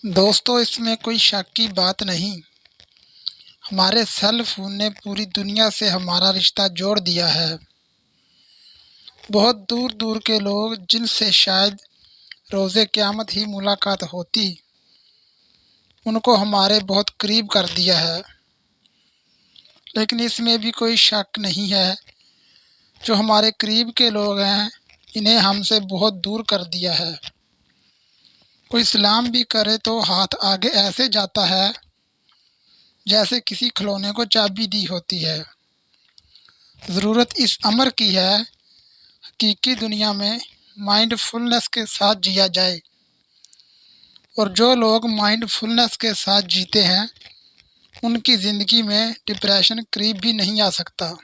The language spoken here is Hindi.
दोस्तों, इसमें कोई शक की बात नहीं। हमारे सेल फ़ोन ने पूरी दुनिया से हमारा रिश्ता जोड़ दिया है। बहुत दूर-दूर के लोग जिनसे शायद रोज़े क़यामत ही मुलाकात होती, उनको हमारे बहुत करीब कर दिया है। लेकिन इसमें भी कोई शक नहीं है, जो हमारे करीब के लोग हैं, इन्हें हमसे बहुत दूर कर दिया है। कोई सलाम भी करे तो हाथ आगे ऐसे जाता है, जैसे किसी खिलौने को चाबी दी होती है। ज़रूरत इस अमर की है, हकीकी दुनिया में माइंडफुलनेस के साथ जिया जाए। और जो लोग माइंडफुलनेस के साथ जीते हैं, उनकी ज़िंदगी में डिप्रेशन करीब भी नहीं आ सकता।